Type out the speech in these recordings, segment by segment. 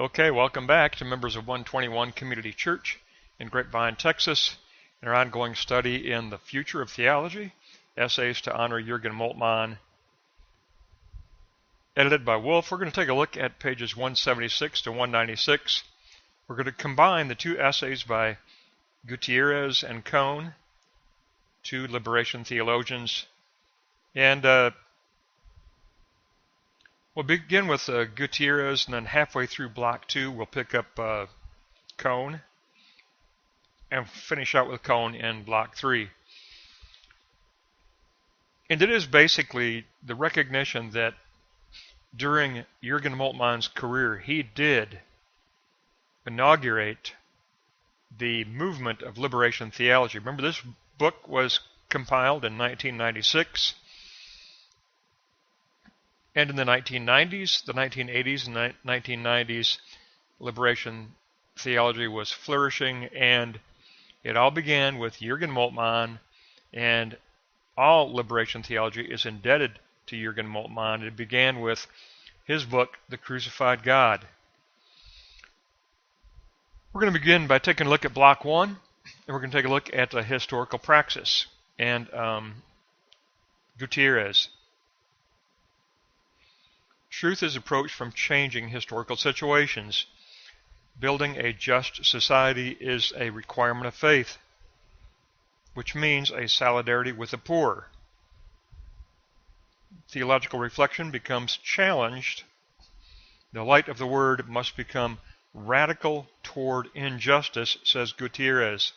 Okay, welcome back to members of 121 Community Church in Grapevine, Texas, and our ongoing study in the future of theology, essays to honor Jürgen Moltmann, edited by Volf. We're going to take a look at pages 176 to 196. We're going to combine the two essays by Gutierrez and Cohn, two liberation theologians, and we'll begin with Gutierrez, and then halfway through block 2 we'll pick up Cohn and finish out with Cohn in block 3. And it is basically the recognition that during Jürgen Moltmann's career he did inaugurate the movement of liberation theology. Remember, this book was compiled in 1996. And in the 1990s, the 1980s and 1990s, liberation theology was flourishing, and it all began with Jürgen Moltmann, and all liberation theology is indebted to Jürgen Moltmann. It began with his book, The Crucified God. We're going to begin by taking a look at block 1, and we're going to take a look at historical praxis and Gutierrez. Truth is approached from changing historical situations. Building a just society is a requirement of faith, which means a solidarity with the poor. Theological reflection becomes challenged. The light of the word must become radical toward injustice, says Gutierrez.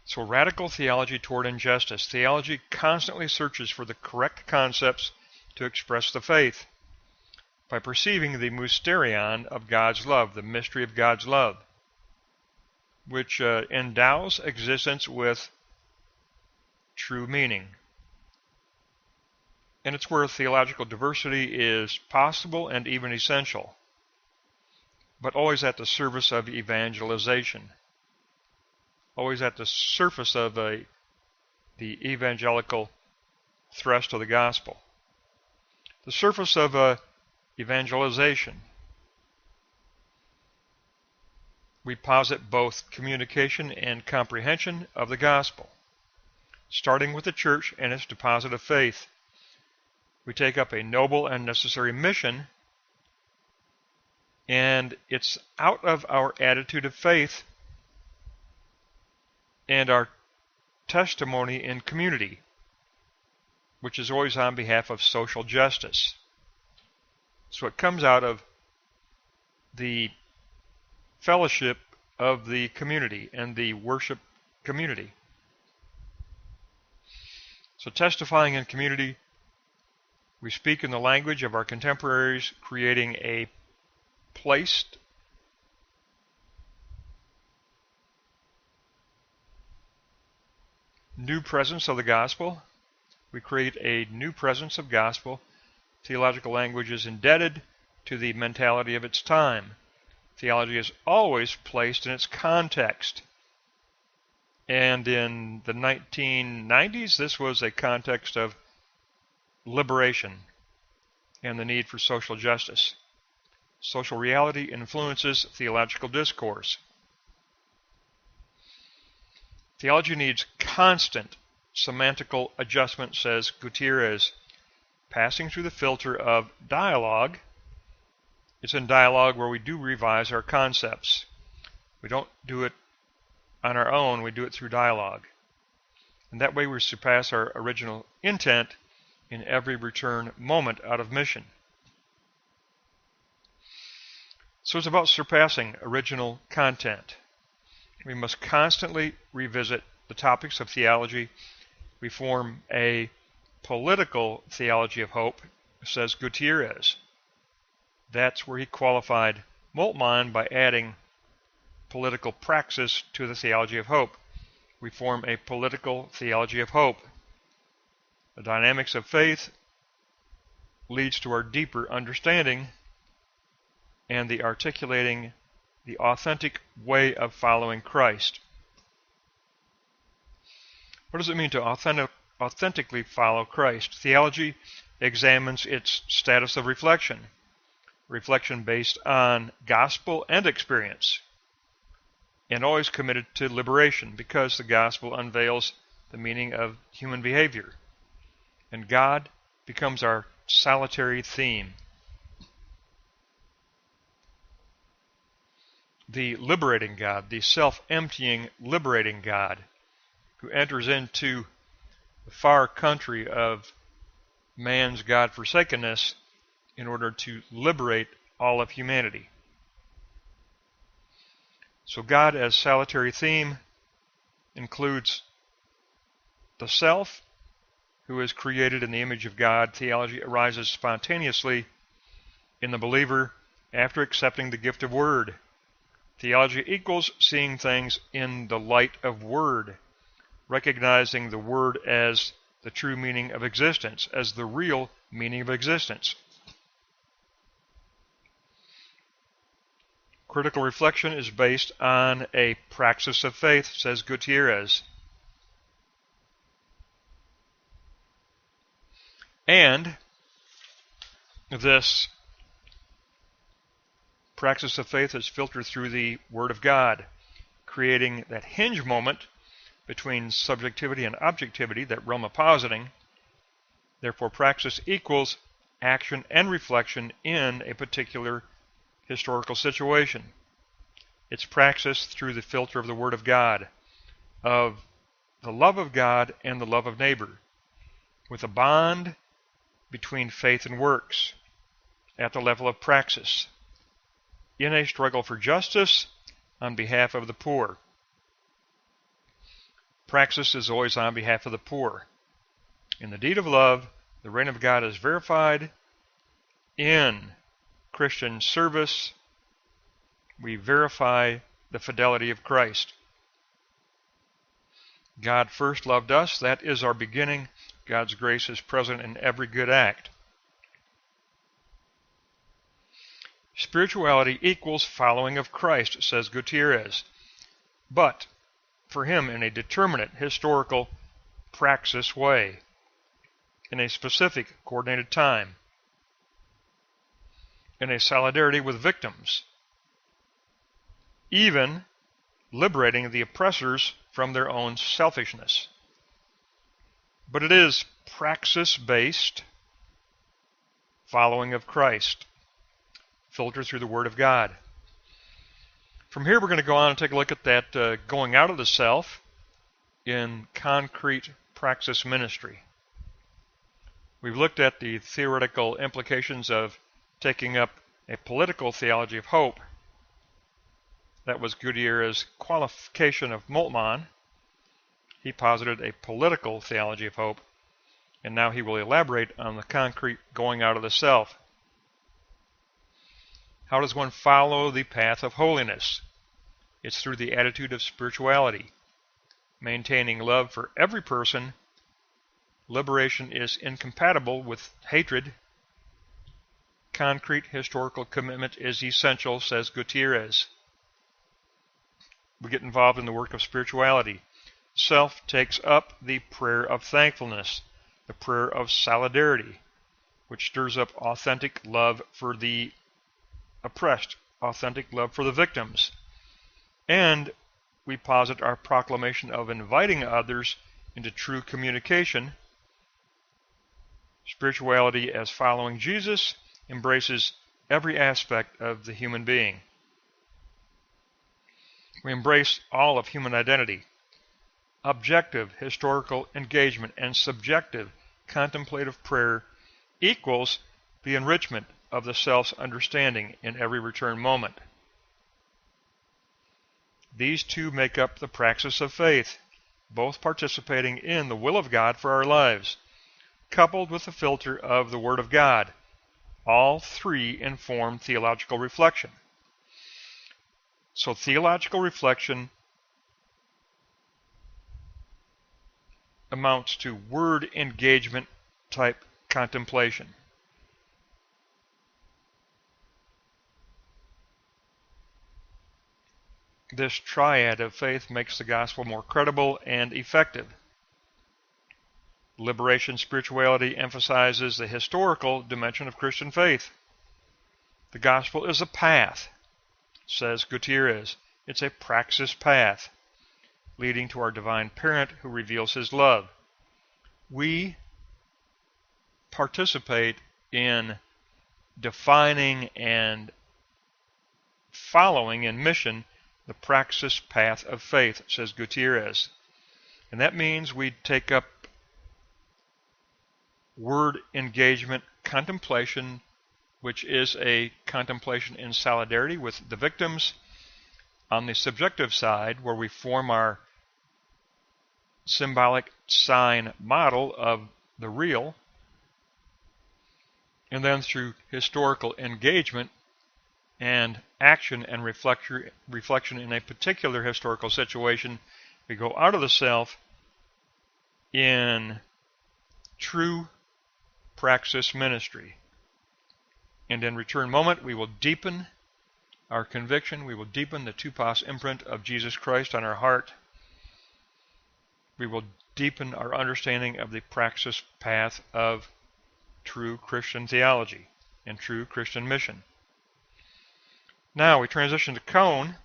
So radical theology toward injustice. Theology constantly searches for the correct concepts to express the faith by perceiving the mysterion of God's love, the mystery of God's love, which endows existence with true meaning. And it's where theological diversity is possible and even essential, but always at the service of evangelization, always at the surface of the evangelical thrust of the gospel. The surface of evangelization. We posit both communication and comprehension of the gospel, starting with the church and its deposit of faith. We take up a noble and necessary mission, and it's out of our attitude of faith and our testimony in community, which is always on behalf of social justice. So it comes out of the fellowship of the community and the worship community. So testifying in community, we speak in the language of our contemporaries, creating a placed new presence of the gospel. We create a new presence of gospel. Theological language is indebted to the mentality of its time. Theology is always placed in its context. And in the 1990s, this was a context of liberation and the need for social justice. Social reality influences theological discourse. Theology needs constant semantical adjustment, says Gutierrez, passing through the filter of dialogue. It's in dialogue where we do revise our concepts. We don't do it on our own, we do it through dialogue. And that way we surpass our original intent in every return moment out of mission. So it's about surpassing original content. We must constantly revisit the topics of theology. We form a political theology of hope, says Gutierrez. That's where he qualified Moltmann by adding political praxis to the theology of hope. We form a political theology of hope. The dynamics of faith leads to our deeper understanding and the articulating the authentic way of following Christ. What does it mean to authentically follow Christ? Theology examines its status of reflection. reflection based on gospel and experience, and always committed to liberation, because the gospel unveils the meaning of human behavior, and God becomes our solitary theme. The liberating God, the self-emptying, liberating God, who enters into the far country of man's God-forsakenness in order to liberate all of humanity. So God as solitary theme includes the self, who is created in the image of God. Theology arises spontaneously in the believer after accepting the gift of word. Theology equals seeing things in the light of word, recognizing the word as the true meaning of existence, as the real meaning of existence. Critical reflection is based on a praxis of faith, says Gutierrez. And this praxis of faith is filtered through the Word of God, creating that hinge moment between subjectivity and objectivity, that realm of positing. Therefore, praxis equals action and reflection in a particular historical situation. It's praxis through the filter of the Word of God, of the love of God and the love of neighbor, with a bond between faith and works at the level of praxis, in a struggle for justice on behalf of the poor. Praxis is always on behalf of the poor. In the deed of love, the reign of God is verified. In Christian service, we verify the fidelity of Christ. God first loved us. That is our beginning. God's grace is present in every good act. Spirituality equals following of Christ, says Gutierrez, but for him in a determinate, historical, praxis way, in a specific, coordinated time, in a solidarity with victims, even liberating the oppressors from their own selfishness. But it is praxis-based following of Christ, filtered through the Word of God. From here we're going to go on and take a look at that going out of the self in concrete praxis ministry. We've looked at the theoretical implications of taking up a political theology of hope. That was Gutierrez's qualification of Moltmann. He posited a political theology of hope, and now he will elaborate on the concrete going out of the self. How does one follow the path of holiness? It's through the attitude of spirituality, maintaining love for every person. Liberation is incompatible with hatred. Concrete historical commitment is essential, says Gutierrez. We get involved in the work of spirituality. Self takes up the prayer of thankfulness, the prayer of solidarity, which stirs up authentic love for the oppressed, authentic love for the victims. And we posit our proclamation of inviting others into true communication. Spirituality as following Jesus embraces every aspect of the human being. We embrace all of human identity. Objective historical engagement and subjective contemplative prayer equals the enrichment of the self's understanding in every return moment. These two make up the praxis of faith, both participating in the will of God for our lives, coupled with the filter of the Word of God. All three inform theological reflection. So theological reflection amounts to word engagement type contemplation. This triad of faith makes the gospel more credible and effective. Liberation spirituality emphasizes the historical dimension of Christian faith. The gospel is a path, says Gutierrez. It's a praxis path, leading to our divine parent who reveals his love. We participate in defining and following in mission the praxis path of faith, says Gutierrez. And that means we take up word engagement contemplation, which is a contemplation in solidarity with the victims, on the subjective side, where we form our symbolic sign model of the real, and then through historical engagement and action and reflection in a particular historical situation, we go out of the self in true praxis ministry. And in return moment, we will deepen our conviction, we will deepen the tupos imprint of Jesus Christ on our heart. We will deepen our understanding of the praxis path of true Christian theology and true Christian mission. Now we transition to Cone,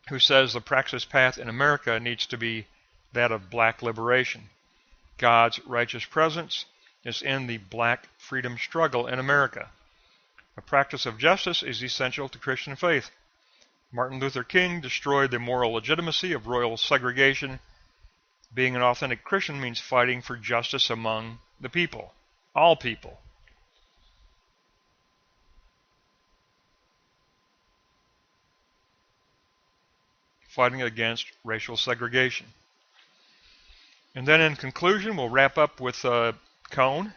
who says the praxis path in America needs to be that of black liberation. God's righteous presence is in the black freedom struggle in America. A practice of justice is essential to Christian faith. Martin Luther King destroyed the moral legitimacy of royal segregation. Being an authentic Christian means fighting for justice among the people, all people. Fighting against racial segregation. And then in conclusion, we'll wrap up with Cone.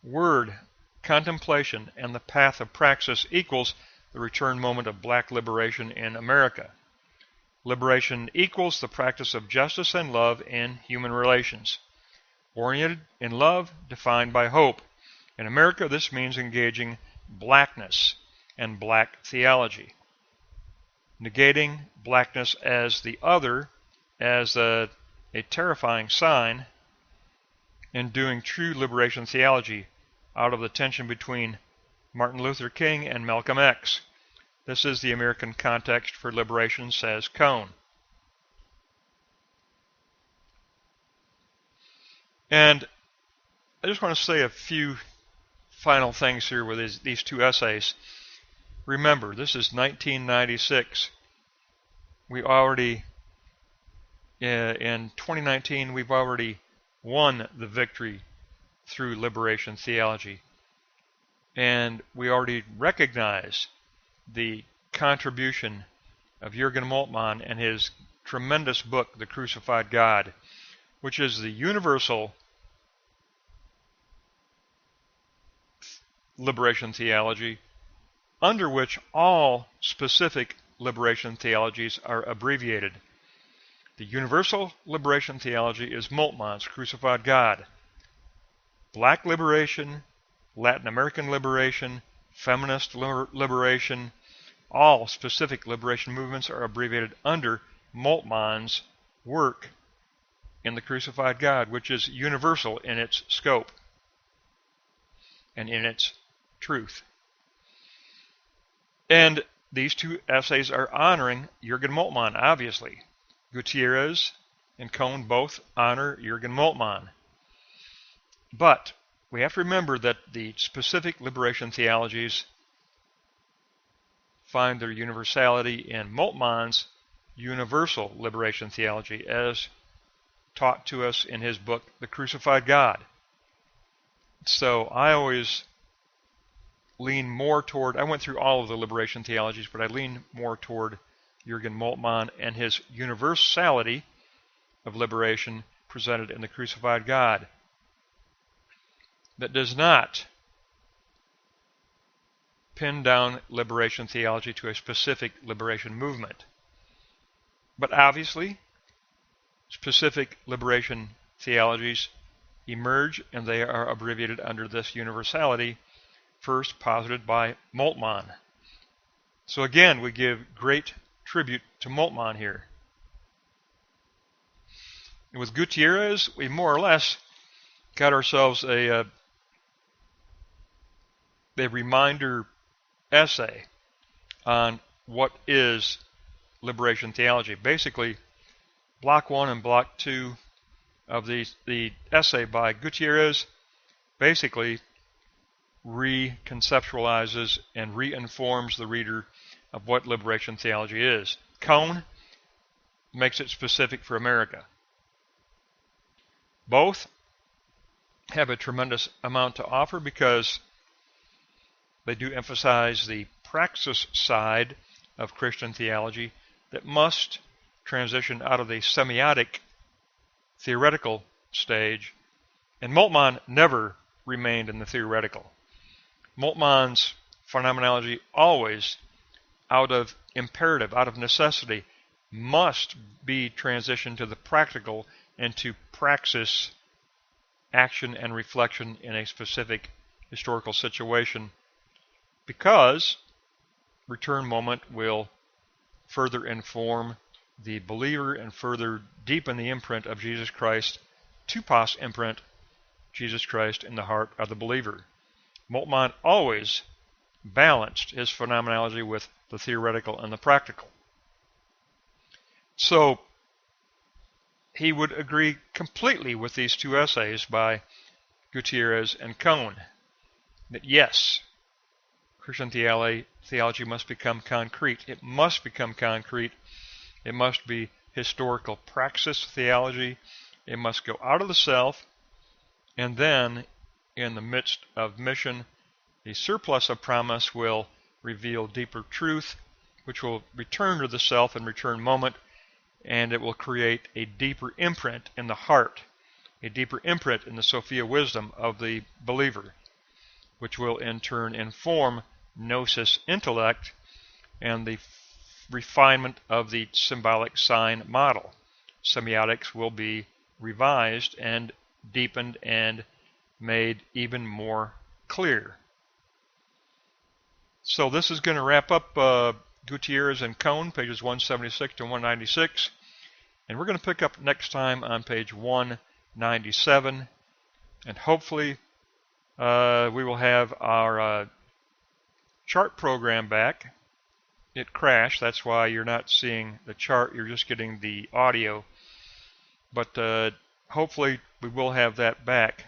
Word, contemplation, and the path of praxis equals the return moment of black liberation in America. Liberation equals the practice of justice and love in human relations. Oriented in love, defined by hope. In America, this means engaging blackness and black theology. Negating blackness as the other, as a terrifying sign, and doing true liberation theology out of the tension between Martin Luther King and Malcolm X. This is the American context for liberation, says Cone. And I just want to say a few final things here with these two essays. Remember, this is 1996. We already, in 2019, we've already won the victory through liberation theology. And we already recognize the contribution of Jürgen Moltmann and his tremendous book, The Crucified God, which is the universal liberation theology, under which all specific liberation theologies are abbreviated. The universal liberation theology is Moltmann's Crucified God. Black liberation, Latin American liberation, feminist liberation, all specific liberation movements are abbreviated under Moltmann's work in the Crucified God, which is universal in its scope and in its truth. And these two essays are honoring Jürgen Moltmann, obviously. Gutierrez and Cone both honor Jürgen Moltmann. But we have to remember that the specific liberation theologies find their universality in Moltmann's universal liberation theology, as taught to us in his book, The Crucified God. So I always lean more toward, I went through all of the liberation theologies, but I lean more toward Jürgen Moltmann and his universality of liberation presented in The Crucified God, that does not pin down liberation theology to a specific liberation movement. But obviously, specific liberation theologies emerge, and they are abbreviated under this universality, first posited by Moltmann. So again, we give great tribute to Moltmann here. And with Gutierrez, we more or less got ourselves a a reminder essay on what is liberation theology. Basically, block 1 and block 2 of the essay by Gutierrez basically reconceptualizes and reinforms the reader of what liberation theology is. Cone makes it specific for America. Both have a tremendous amount to offer because they do emphasize the praxis side of Christian theology that must transition out of the semiotic theoretical stage, and Moltmann never remained in the theoretical. Moltmann's phenomenology always, out of imperative, out of necessity, must be transitioned to the practical and to praxis, action and reflection in a specific historical situation, because return moment will further inform the believer and further deepen the imprint of Jesus Christ, to pos imprint Jesus Christ in the heart of the believer. Moltmann always balanced his phenomenology with the theoretical and the practical. So he would agree completely with these two essays by Gutierrez and Cone, that yes, Christian theology must become concrete. It must become concrete. It must be historical praxis theology. It must go out of the self, and then, in the midst of mission, the surplus of promise will reveal deeper truth, which will return to the self and return moment, and it will create a deeper imprint in the heart, a deeper imprint in the Sophia wisdom of the believer, which will in turn inform gnosis intellect and the refinement of the symbolic sign model. Semiotics will be revised and deepened and made even more clear. So this is going to wrap up Gutierrez and Cone, pages 176 to 196, and we're going to pick up next time on page 197, and hopefully we will have our chart program back. It crashed, that's why you're not seeing the chart, you're just getting the audio, but hopefully we will have that back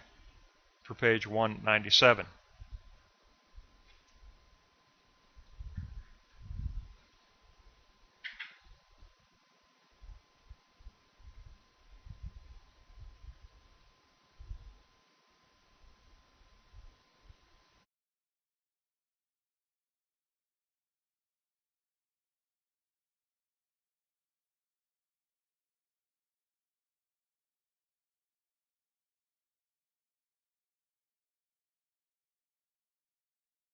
for page 197.